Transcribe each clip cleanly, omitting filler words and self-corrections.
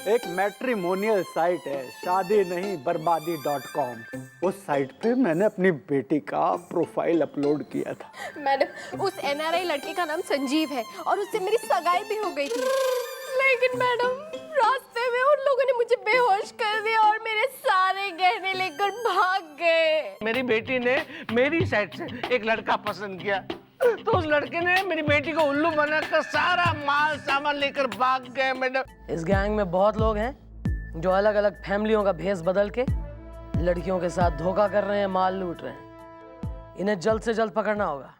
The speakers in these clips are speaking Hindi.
एक मैट्रिमोनियल साइट है, शादी नहीं बर्बादी.com। उस साइट पे मैंने अपनी बेटी का प्रोफाइल अपलोड किया था। मैडम, उस एनआरआई लड़के का नाम संजीव है और उससे मेरी सगाई भी हो गई थी। लेकिन मैडम, रास्ते में उन लोगों ने मुझे बेहोश कर दिया और मेरे सारे गहने लेकर भाग गए। मेरी बेटी ने मेरी साइड से एक लड़का पसंद किया, तो उस लड़के ने मेरी बेटी को उल्लू बनाकर सारा माल सामान लेकर भाग गए। मैडम, इस गैंग में बहुत लोग हैं जो अलग अलग फैमिलियों का भेष बदल के लड़कियों के साथ धोखा कर रहे हैं, माल लूट रहे हैं। इन्हें जल्द से जल्द पकड़ना होगा।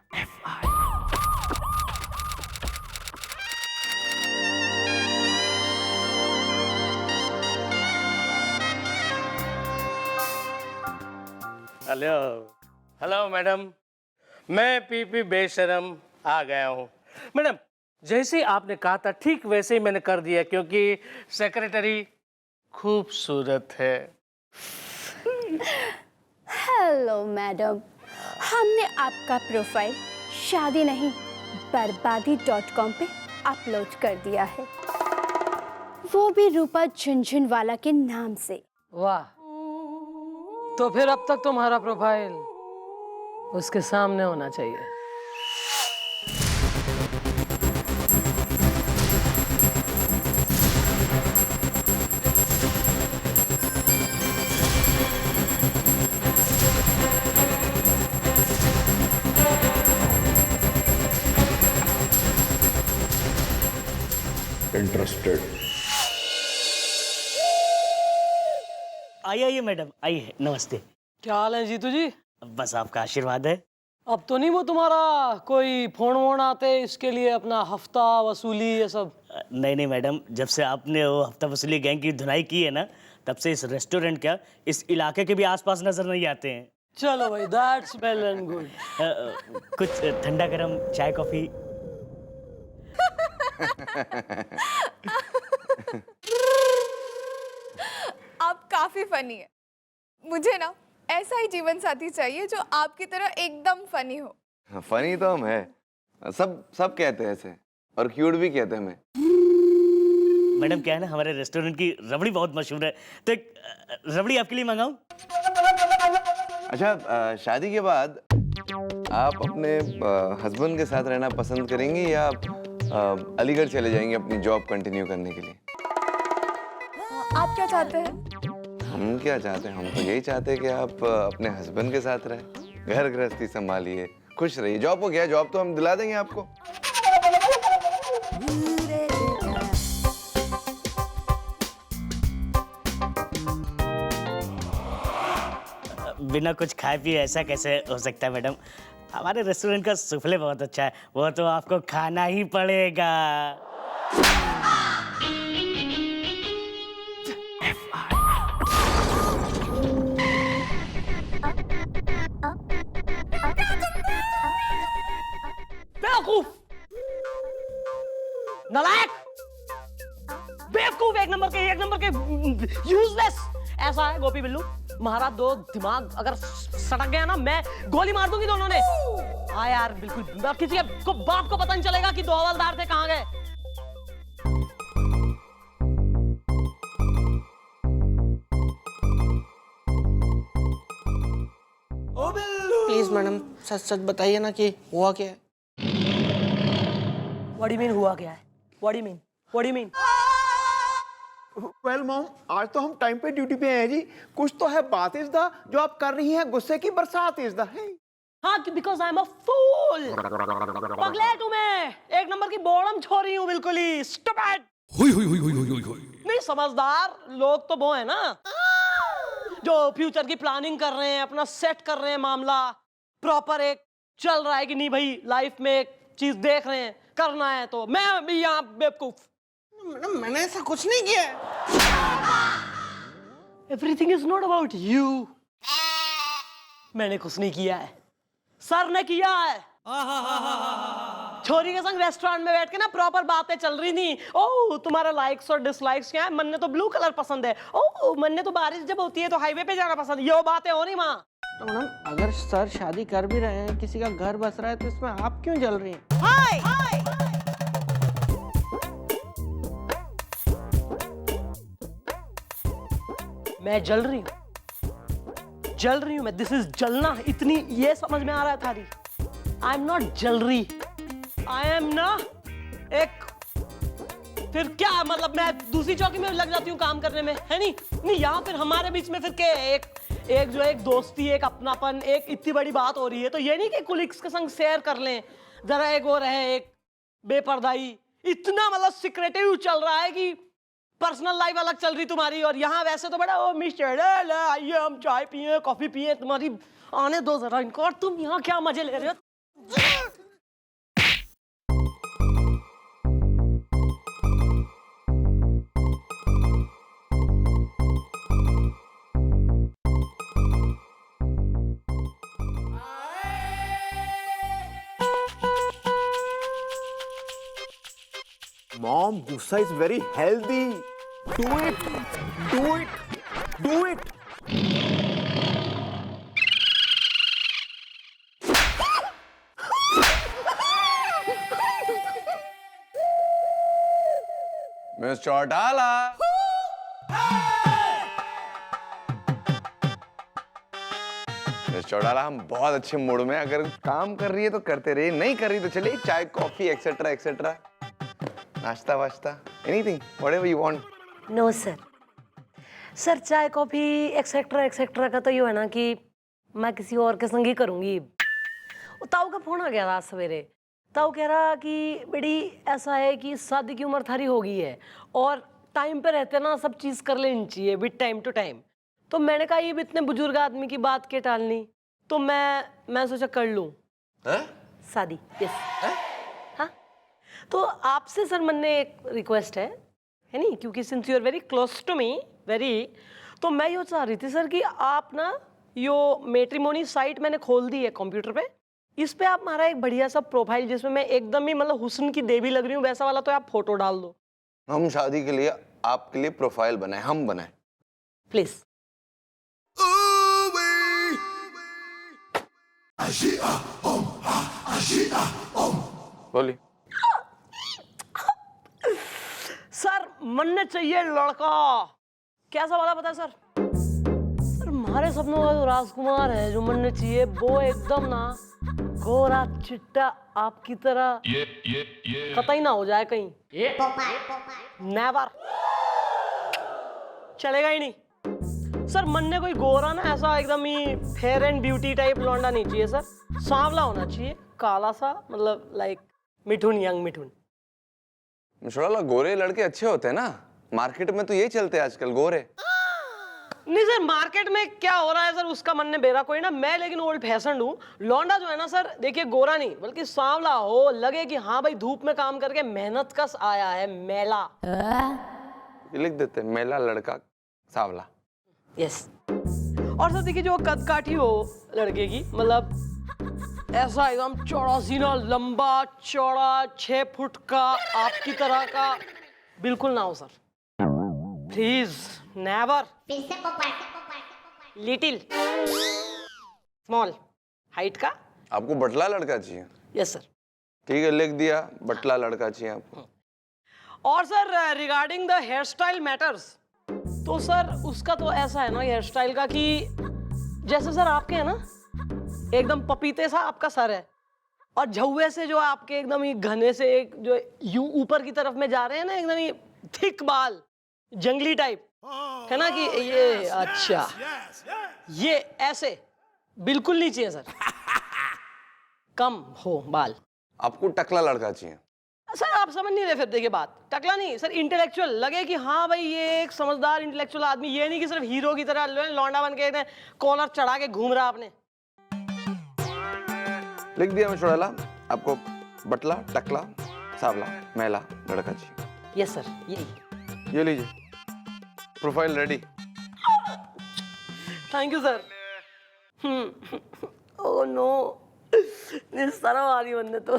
हेलो हेलो मैडम, मैं पीपी बेशरम आ गया हूँ। मैडम, जैसे ही आपने कहा था ठीक वैसे ही मैंने कर दिया, क्योंकि सेक्रेटरी खूबसूरत है। हेलो मैडम, हमने आपका प्रोफाइल शादी नहीं बर्बादी.com पे अपलोड कर दिया है, वो भी रूपा झुनझुनवाला के नाम से। वाह, तो फिर अब तक तुम्हारा प्रोफाइल उसके सामने होना चाहिए। इंटरेस्टेड? आइए आइए मैडम, आइए, नमस्ते। क्या हाल है जीतू जी? बस आपका आशीर्वाद है। अब तो नहीं वो तुम्हारा कोई फोन वोन आते इसके लिए अपना हफ्ता वसूली ये सब? नहीं नहीं मैडम, जब से आपने वो हफ्ता वसूली गैंग की धुनाई की है ना, तब से इस रेस्टोरेंट क्या इस इलाके के भी आसपास नजर नहीं आते हैं। चलो भाई, दैट्स वेल एंड गुड। कुछ ठंडा गरम चाय कॉफी? आप काफी फनी है। मुझे ना ऐसा ही जीवन साथी चाहिए जो आपकी तरह एकदम फनी हो। फनी तो हम है, सब कहते हैं ऐसे, और क्यूट भी कहते हैं हमें। मैडम क्या है ना, हमारे रेस्टोरेंट की रबड़ी बहुत मशहूर है, तो एक रबड़ी आपके लिए मंगाऊं? अच्छा, शादी के बाद आप अपने हस्बैंड के साथ रहना पसंद करेंगी या अलीगढ़ चले जाएंगे अपनी जॉब कंटिन्यू करने के लिए? आप क्या चाहते हैं? हम क्या चाहते हैं? हम तो यही चाहते हैं कि आप अपने हस्बैंड के साथ रहें, घर गृहस्थी संभालिए, खुश रहिए। जॉब हो गया, जॉब तो हम दिला देंगे आपको। बिना कुछ खाए पिए ऐसा कैसे हो सकता है मैडम? हमारे रेस्टोरेंट का सूफले बहुत अच्छा है, वो तो आपको खाना ही पड़ेगा। बेवकूफ, नालायक, बेवकूफ, एक नंबर के यूजलेस। ऐसा है गोपी बिल्लू, महाराज दो दिमाग अगर सटक गया ना, मैं गोली मार दूंगी दोनों ने। हाँ यार, बिल्कुल, अब किसी को बाप को पता नहीं चलेगा कि दो हवलदार थे कहाँ गए। प्लीज मैडम, सच सच बताइए ना कि हुआ क्या है। What do you mean हुआ क्या है? What do you mean? What do you mean? Well mom, आज तो हम टाइम पे ड्यूटी पे हैं जी। कुछ तो है बात इस दा जो आप कर रही हैं, गुस्से की बरसात इस दा है। हाँ, because I'm a fool। पगले तुम्हें, एक नंबर की बोड़म छोरी हूँ, बिल्कुल ही stupid। नहीं, समझदार लोग तो वो है ना जो फ्यूचर की प्लानिंग कर रहे हैं, अपना सेट कर रहे हैं, मामला प्रॉपर एक चल रहा है कि नहीं भाई, लाइफ में एक चीज देख रहे हैं, करना है। तो मैं भी यहाँ बेवकूफ। मैडम, मैंने ऐसा कुछ नहीं किया है। Everything is not about you। मैंने कुछ नहीं किया है, सर ने किया है। छोरी के संग रेस्टोरेंट में बैठ के ना प्रॉपर बातें चल रही थी। ओह, तुम्हारा लाइक्स और डिसलाइक्स क्या है? मन ने तो ब्लू कलर पसंद है। ओह, मन ने तो बारिश जब होती है तो हाईवे पे जाना पसंद है। ये बातें हो रही माँ। तो मैडम, अगर सर शादी कर भी रहे हैं, किसी का घर बस रहा है, तो इसमें आप क्यों जल रही हैं? हाय मैं जल रही हूँ मैं, दिस इज जलना, इतनी ये समझ में आ रहा है थारी। आई एम नॉट जल रही, आई एम ना एक, फिर क्या मतलब मैं दूसरी चौकी में लग जाती हूँ काम करने में, है नहीं यहाँ फिर हमारे बीच में फिर क्या एक जो एक दोस्ती, एक अपनापन, एक इतनी बड़ी बात हो रही है, तो ये नहीं कि कुलीग्स के संग शेयर कर लें जरा, एक और है एक बेपर्दाई, इतना मतलब सिक्रेटिव चल रहा है कि पर्सनल लाइफ अलग चल रही तुम्हारी, और यहाँ वैसे तो बड़ा ओ मिस्टर आइए हम चाय पिए कॉफी पिए, तुम्हारी आने दो जरा इनको, और तुम यहाँ क्या मजे ले रहे हो। Mom, gussa is very healthy. Do it. Do it. Do it. Miss Chautala. Miss Chautala, हम बहुत अच्छे मूड में, अगर काम कर रही है तो करते रहिए, नहीं कर रही तो चलिए चाय कॉफी एक्सेट्रा एक्सेट्रा, नाश्ता वाश्ता, anything, whatever you want. No sir, sir चाय कॉफी एक्सेट्रा एक्सेट्रा का तो ये है ना कि मैं किसी और के संग ही करूंगी। ताऊ का फोन आ गया था सवेरे, ताऊ कह रहा कि बेटी ऐसा है कि शादी की उम्र थारी हो गई है और टाइम पे रहते ना सब चीज़ कर लेनी चाहिए विद टाइम टू टाइम। तो मैंने कहा ये भी इतने बुजुर्ग आदमी की बात के टालनी, तो मैं सोचा कर लूँ शादी। यस, हाँ, तो आपसे सर मन में एक रिक्वेस्ट है नहीं, क्योंकि since you are very close to me very, तो मैं ये चाह रही थी सर कि आप ना यो मैट्रिमोनी साइट मैंने खोल दी है कंप्यूटर पे, इस पे आप हमारा एक बढ़िया सा प्रोफाइल जिसमें मैं एकदम ही मतलब हुस्न की देवी लग रही हूँ वैसा वाला, तो आप फोटो डाल दो। हम शादी के लिए आपके लिए प्रोफाइल बनाए, हम बनाए प्लीज। बोलिए। सर मन चाहिए लड़का, कैसा वाला पता है सर? सर हमारे सपनों का जो राजकुमार है जो मन चाहिए वो एकदम ना गोरा चिट्टा आपकी तरह कतई ना हो जाए कहीं, नेवर, चलेगा ही नहीं सर। मन ने कोई गोरा ना ऐसा एकदम ही फेयर एंड ब्यूटी टाइप लौंडा नहीं चाहिए सर, सांवला होना चाहिए, काला सा, मतलब लाइक मिठुन, यंग मिठुन। मिशोला, गोरे लड़के अच्छे होते हैं ना, मार्केट में तो यही चलते हैं आजकल गोरे। नहीं सर, मार्केट में क्या हो रहा है सर उसका मन ने बेरा कोई ना, मैं लेकिन ओल्ड फैशन हूँ। लौंडा जो है ना सर, देखिए गोरा नहीं बल्कि सांवला हो, लगे कि हाँ भाई धूप में काम करके मेहनत कस आया है, मेला। लिख देते मेला लड़का सांवला। यस। और सर देखिए जो कद काठी हो लड़के की, मतलब ऐसा एकदम चौड़ा सीना, लंबा चौड़ा 6 फुट का आपकी तरह का बिल्कुल ना हो sir, please, never. Little small height का। आपको बटला लड़का चाहिए? Yes sir. ठीक है, लिख दिया, बटला लड़का चाहिए आपको। और sir regarding the hair style matters, तो सर उसका तो ऐसा है ना हेयर स्टाइल का कि जैसे सर आपके है ना एकदम पपीते सा आपका सर है, और झुए से जो आपके एकदम ही घने से एक जो यूं ऊपर की तरफ में जा रहे हैं ना, एकदम ही थिक बाल, जंगली टाइप है ना कि ये अच्छा ये ऐसे बिल्कुल नहीं चाहिए सर, कम हो बाल। आपको टकला लड़का चाहिए? सर आप समझ नहीं रहे फिर, देखिए बात टकला नहीं सर, इंटेलेक्चुअल लगे कि हाँ भाई ये एक समझदार इंटेलेक्चुअल आदमी, ये नहीं कि सिर्फ हीरो की तरह लौंडा बन के कॉलर चढ़ा के घूम रहा आपने। लिख दिया मिशोला, आपको बटला टकला सांवला मेला लड़का चाहिए। यस सर, यही। ये लीजिए, profile ready. Thank you sir. Oh no, शर्म आ रही बंदे तो।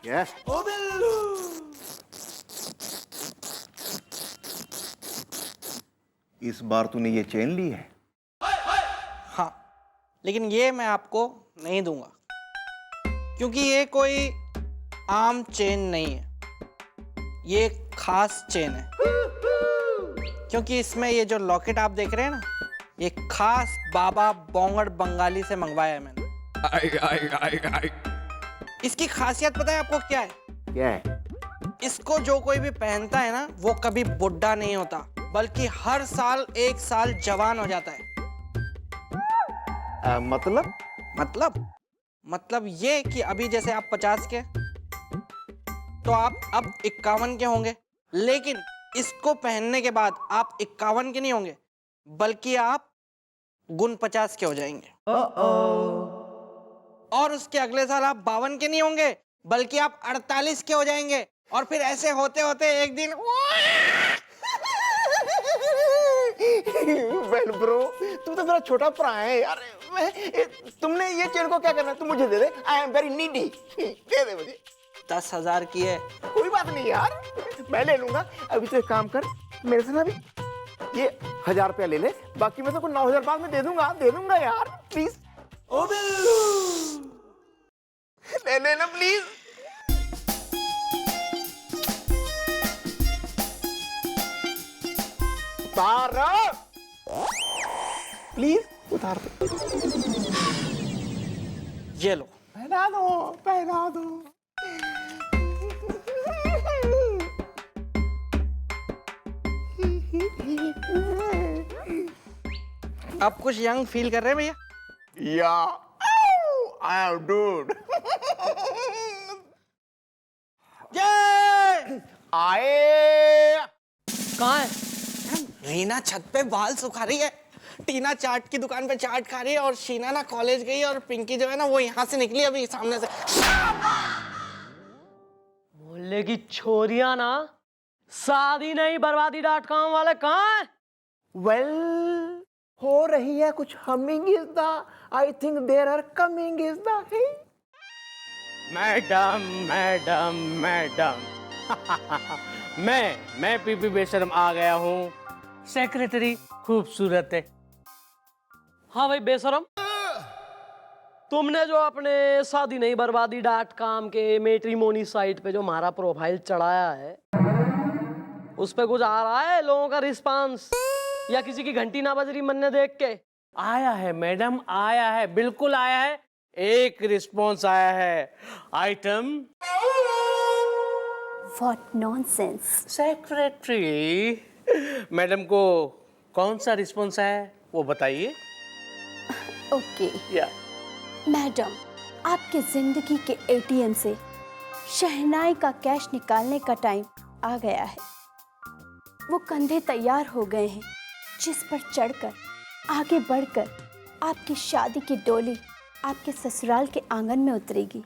यस इस बार तूने ये चेन ली है? हाँ, लेकिन ये मैं आपको नहीं दूंगा क्योंकि ये कोई आम चेन नहीं है, ये एक खास चेन है। क्योंकि इसमें ये जो लॉकेट आप देख रहे हैं ना, ये खास बाबा बोंगड़ बंगाली से मंगवाया है मैंने। इसकी खासियत पता है आपको क्या है? क्या है? इसको जो कोई भी पहनता है ना, वो कभी बुढ़ा नहीं होता, बल्कि हर साल 1 साल जवान हो जाता है। मतलब ये कि अभी जैसे आप 50 के, तो आप अब 51 के होंगे, लेकिन इसको पहनने के बाद आप 51 के नहीं होंगे, बल्कि आप गुण 50 के हो जाएंगे। और उसके अगले साल आप 52 के नहीं होंगे, बल्कि आप 48 के हो जाएंगे। और फिर ऐसे होते होते एक दिन वेल ब्रो, तू तो मेरा छोटा भरा है यार। तुमने ये चेन को क्या करना है? तुम मुझे दे दे, आई एम वेरी नीडी। दे दे मुझे। 10,000 की है। कोई बात नहीं यार, मैं ले लूंगा। अभी तो एक काम कर, मेरे से ना भी ये 1000 रुपया ले ले, बाकी मैं तो 9,000 बाद में दे दूंगा यार, प्लीज। ओ बिल्लू, ले लेना प्लीज। उतार प्लीज, उतार दो। ये लो। पहना दो। आप कुछ यंग फील कर रहे हैं भैया? या आई एम डूड। आए कहाँ है? रीना छत पे बाल सुखा रही है, टीना चाट की दुकान पे चाट खा रही है, और शीना ना कॉलेज गई, और पिंकी जो है ना वो यहाँ से निकली अभी सामने से। मोहल्ले की छोरियां ना शादी नहीं बर्बादी.com वाले कहाँ हैं? वेल, हो रही है कुछ humming is the, I think there are coming is the. Madam मैं पीपी बेशरम आ गया हूँ। सेक्रेटरी खूबसूरत है। हाँ भाई बेशरम, तुमने जो अपने शादी नहीं बर्बादी.com के मैट्रिमोनी साइट पे जो हमारा प्रोफाइल चढ़ाया है, उस पे कुछ आ रहा है लोगों का रिस्पांस, या किसी की घंटी ना बज रही मन ने देख के? आया है मैडम, आया है, बिल्कुल आया है। एक रिस्पॉन्स आया है। Item what nonsense. Secretary, madam को कौन सा रिस्पॉन्स है वो बताइए। ओके या मैडम, आपके जिंदगी के एटीएम से शहनाई का कैश निकालने का टाइम आ गया है। वो कंधे तैयार हो गए हैं, जिस पर चढ़कर आगे बढ़कर आपकी शादी की डोली आपके ससुराल के आंगन में उतरेगी।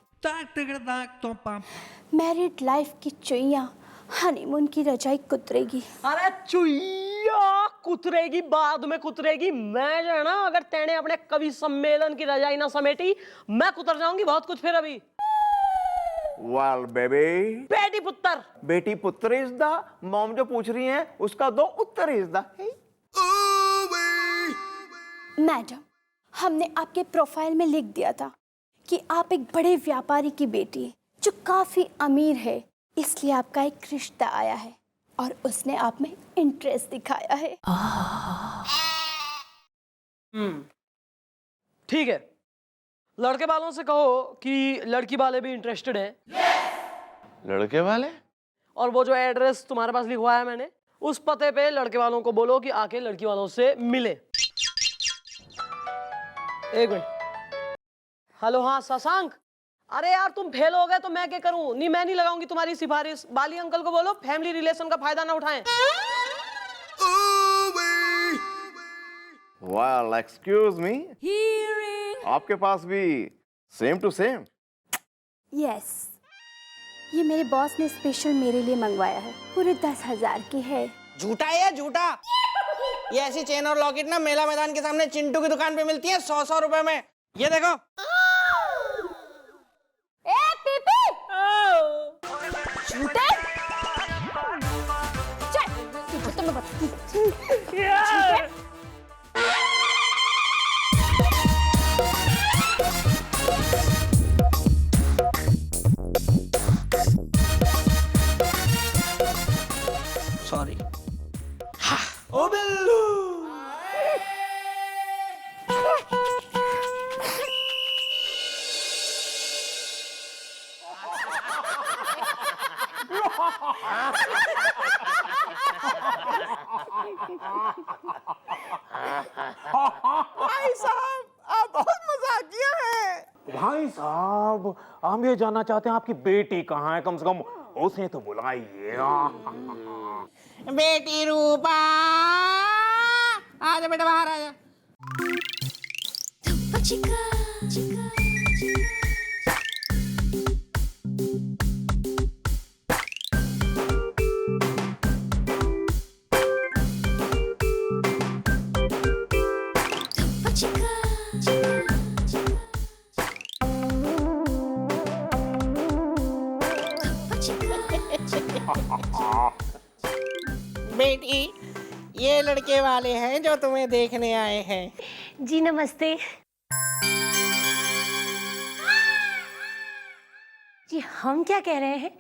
मैरिड लाइफ की चुइयां हनीमून की रजाई कुतरेगी। अरे चुईया कुतरेगी, बाद में कुतरेगी। मैं जो है ना, अगर तेने अपने कवि सम्मेलन की रजाई ना समेटी, मैं कुतर जाऊंगी बहुत कुछ फिर अभी। वेल बेबी, बेटी पुत्र इज द, मॉम जो पूछ रही हैं उसका दो उत्तर इज द। मैडम, हमने आपके प्रोफाइल में लिख दिया था कि आप एक बड़े व्यापारी की बेटी है जो काफी अमीर है, इसलिए आपका एक रिश्ता आया है और उसने आप में इंटरेस्ट दिखाया है। ठीक है, लड़के वालों से कहो कि लड़की वाले भी इंटरेस्टेड हैं। लड़के वाले? और वो जो एड्रेस तुम्हारे पास लिखवाया है मैंने, उस पते पे लड़के वालों को बोलो कि आके लड़की वालों से मिले। एक मिनट। हेलो, हाँ शशांक। अरे यार तुम फेल हो गए तो मैं क्या करूं? नहीं, मैं नहीं लगाऊंगी तुम्हारी सिफारिश। बाली अंकल को बोलो फैमिली रिलेशन का फायदा ना उठाएं। Well, excuse me. आपके पास भी सेम टू सेम? यस, ये मेरे बॉस ने स्पेशल मेरे लिए मंगवाया है, पूरे 10,000 की है। झूठा है या झूठा? ये ऐसी चेन और लॉकेट ना मेला मैदान के सामने चिंटू की दुकान पे मिलती है 100-100 रुपए में। ये देखो। ए पीपी, झूठे चल तुझे तो मैं बताती यार सॉरी। भाई साहब आप बहुत मजाकिया हैं। भाई साहब हम ये जानना चाहते हैं आपकी बेटी कहाँ है, कम से कम उसे तो बुलाइए। बेटी रूपा आजा बेटा बाहर आजा। बेटी ये लड़के वाले हैं जो तुम्हें देखने आए हैं। जी नमस्ते। जी हम क्या कह रहे हैं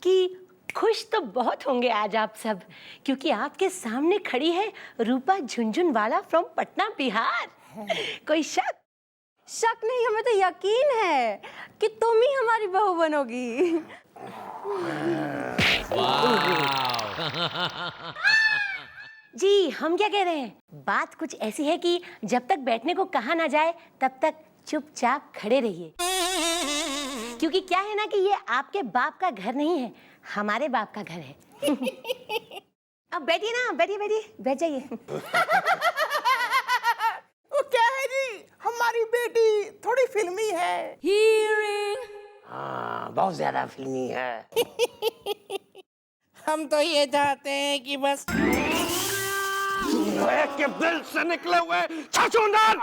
कि खुश तो बहुत होंगे आज आप सब, क्योंकि आपके सामने खड़ी है रूपा झुनझुनवाला फ्रॉम पटना बिहार। कोई शक? शक नहीं, हमें तो यकीन है कि तुम ही हमारी बहू बनोगी। जी हम क्या कह रहे हैं, बात कुछ ऐसी है कि जब तक बैठने को कहा ना जाए तब तक चुपचाप खड़े रहिए, क्योंकि क्या है ना कि ये आपके बाप का घर नहीं है, हमारे बाप का घर है। अब बैठिए ना, बैठिए बैठिए, बैठ जाइए। वो क्या है जी, हमारी बेटी थोड़ी फिल्मी है। हाँ बहुत ज्यादा फिल्मी है। हम तो ये चाहते हैं कि बस के दिल से निकले हुए छछूंदर,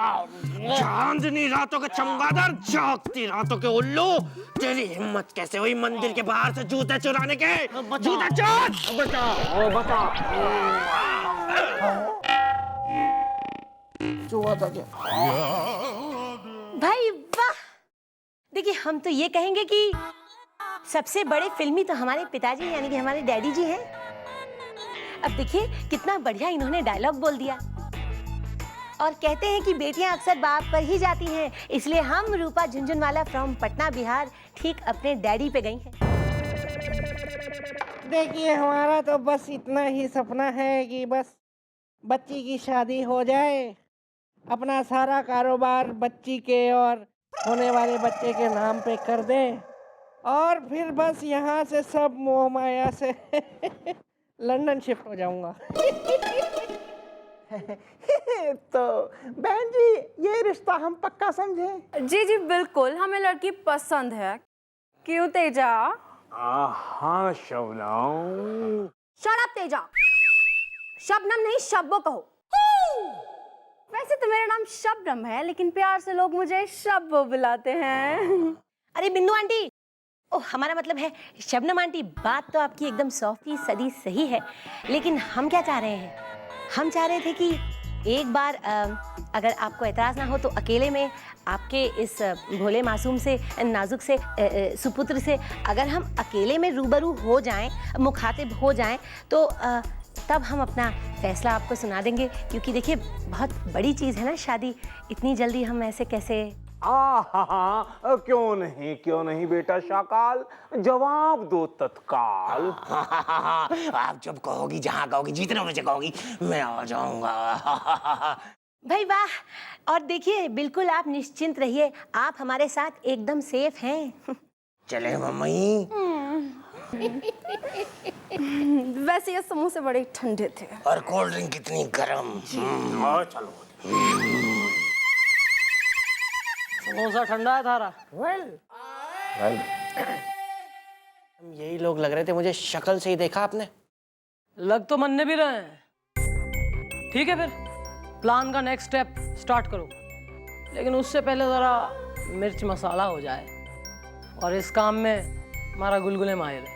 चांदनी रातों के चमगादड़, जागती रातों के उल्लू, तेरी हिम्मत कैसे हुई मंदिर के बाहर से जूते चुराने के? जूते चोर! बता चुआ था क्या? भाई वाह, देखिए हम तो ये कहेंगे कि सबसे बड़े फिल्मी तो हमारे पिताजी यानी कि हमारे डैडी जी हैं। अब देखिए कितना बढ़िया इन्होंने डायलॉग बोल दिया, और कहते हैं कि बेटियां अक्सर बाप पर ही जाती हैं, इसलिए हम रूपा झुनझुनवाला फ्रॉम पटना बिहार ठीक अपने डैडी पे गई हैं। देखिए हमारा तो बस इतना ही सपना है कि बस बच्ची की शादी हो जाए, अपना सारा कारोबार बच्ची के और होने वाले बच्चे के नाम पे कर दे, और फिर बस यहाँ से सब मोह माया से लंदन शिफ्ट हो जाऊंगा। तो बहन जी ये रिश्ता हम पक्का समझे? जी जी बिल्कुल, हमें लड़की पसंद है। क्यों तेजा? हाँ शबनम। शट अप तेजा, शबनम नहीं शब्बो कहो। वैसे तो मेरा नाम शबनम है, लेकिन प्यार से लोग मुझे शब्बो बुलाते हैं। अरे बिंदु आंटी, ओ हमारा मतलब है शबनम आंटी, बात तो आपकी एकदम 100% सही है, लेकिन हम क्या चाह रहे हैं, हम चाह रहे थे कि एक बार अगर आपको एतराज ना हो तो अकेले में आपके इस भोले मासूम से नाजुक से सुपुत्र से अगर हम अकेले में रूबरू हो जाएं, मुखातिब हो जाएं, तो तब हम अपना फैसला आपको सुना देंगे, क्योंकि देखिए बहुत बड़ी चीज़ है ना शादी, इतनी जल्दी हम ऐसे कैसे। हाँ क्यों नहीं बेटा शाकाल, जवाब दो तत्काल। आप जब कहोगी, जहाँ कहोगी, जितने बजे कहोगी मैं आ जाऊंगा। भाई वाह, और देखिए बिल्कुल आप निश्चिंत रहिए, आप हमारे साथ एकदम सेफ हैं। चले मम्मी। वैसे ये समोसे बड़े ठंडे थे और कोल्ड ड्रिंक कितनी गर्म। चलो समोसा ठंडा है थारा। यही लोग लग रहे थे मुझे, शक्ल से ही देखा आपने। लग तो मनने भी रहे हैं। ठीक है फिर प्लान का नेक्स्ट स्टेप स्टार्ट करो, लेकिन उससे पहले जरा मिर्च मसाला हो जाए, और इस काम में हमारा गुलगुले माहिर है।